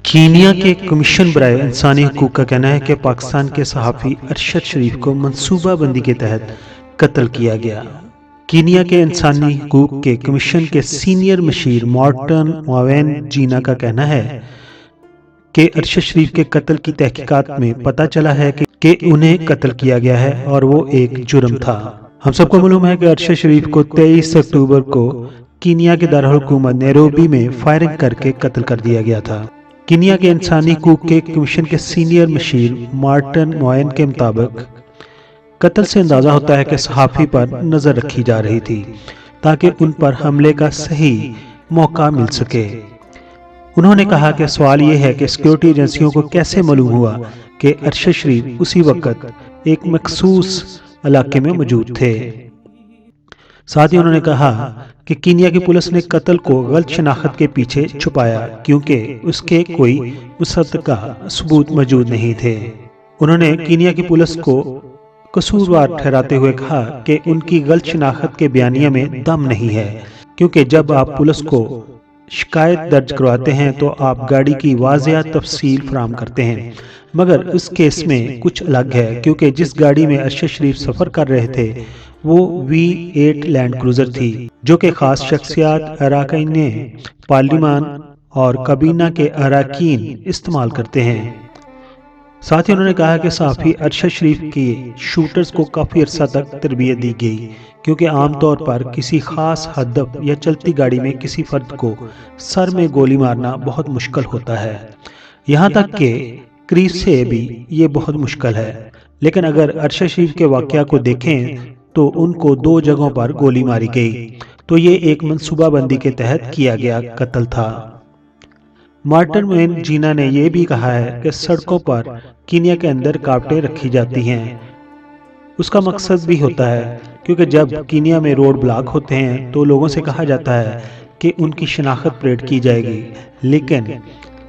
Kenya के commission बराए इंसानी हकूक का कहना है कि पाकिस्तान के सहाफ़ी अरशद शरीफ को मनसूबा बंदी के तहत कत्ल किया गया। कीनिया के इंसानी हकूक के कमीशन के सीनियर मशीर मॉर्टन मोवेन जीना का कहना है कि अरशद शरीफ के कत्ल की तहकीकात में पता चला है कि उन्हें कत्ल किया गया है और वो एक जुर्म था। हम सबको मालूम है कि अरशद शरीफ को 23 अक्टूबर को कीनिया के दारुल हुकूमत नैरोबी में फायरिंग करके कत्ल कर दिया गया था। कीनिया के इंसानी हकूक के कमीशन के सीनियर मशीर मार्टिन मोयन के मुताबिक कत्ल से अंदाजा होता है कि सहाफ़ी पर नजर रखी जा रही थी ताकि उन पर हमले का सही मौका मिल सके। उन्होंने कहा कि सवाल यह है कि सिक्योरिटी एजेंसियों को कैसे मालूम हुआ कि अरशद शरीफ उसी वक्त एक मखसूस इलाके में मौजूद थे। साथ ही उन्होंने कहा कि कीनिया की पुलिस ने कत्ल को गलत शनाख्त के पीछे छुपाया क्योंकि उसके कोई मुसद्दका सबूत मौजूद नहीं थे। उन्होंने कीनिया की पुलिस को कसूरवार ठहराते हुए कहा कि उनकी गलत शनाख्त के बयानिया में दम नहीं है, क्योंकि जब आप पुलिस को शिकायत दर्ज करवाते हैं तो आप गाड़ी की वाज़िया तफसील फराम करते हैं, मगर इस केस में कुछ अलग है क्योंकि जिस गाड़ी में अरशद शरीफ सफ़र कर रहे थे वो V8 लैंड क्रूजर थी जो कि खास शख्सियात अराकीन पार्लिमान और काबीना के अराकीन इस्तेमाल करते हैं। साथ ही उन्होंने कहा कि सहाफ़ी अरशद शरीफ के शूटर्स को काफ़ी अरसा तक तरबियत दी गई क्योंकि आमतौर पर किसी खास हदफ या चलती गाड़ी में किसी फर्द को सर में गोली मारना बहुत मुश्किल होता है, यहाँ तक कि करीब से भी ये बहुत मुश्किल है। लेकिन अगर अरशद शरीफ के वाक़या को देखें तो उनको 2 जगहों पर गोली मारी गई, तो ये एक मनसूबाबंदी के तहत किया गया कत्ल था। मार्टिन मोवेन जीना ने यह भी कहा है कि सड़कों पर कीनिया के अंदर रुकावटें रखी जाती हैं। उसका मकसद भी होता है क्योंकि जब कीनिया में रोड ब्लॉक होते हैं तो लोगों से कहा जाता है कि उनकी शनाख्त परेड की जाएगी, लेकिन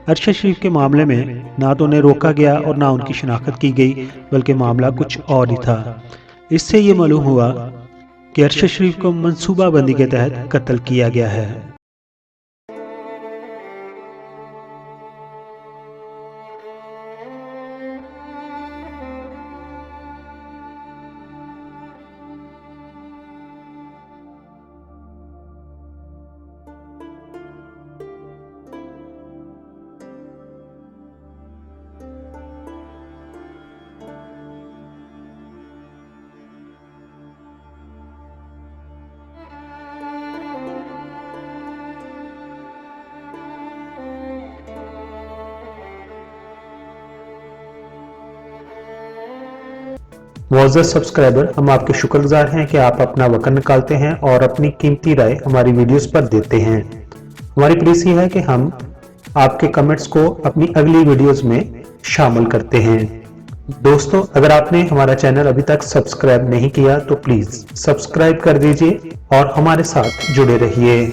अरशद शरीफ के मामले में ना तो उन्हें रोका गया और ना उनकी शनाख्त की गई, बल्कि मामला कुछ और ही था। इससे ये मालूम हुआ कि अरशद शरीफ को मनसूबाबंदी के तहत कत्ल किया गया है। मुअज़्ज़ज़ सब्सक्राइबर, हम आपके शुक्रगुजार हैं कि आप अपना वक़्त निकालते हैं और अपनी कीमती राय हमारी वीडियोस पर देते हैं। हमारी प्लीज़ ये है कि हम आपके कमेंट्स को अपनी अगली वीडियोस में शामिल करते हैं। दोस्तों, अगर आपने हमारा चैनल अभी तक सब्सक्राइब नहीं किया तो प्लीज़ सब्सक्राइब कर दीजिए और हमारे साथ जुड़े रहिए।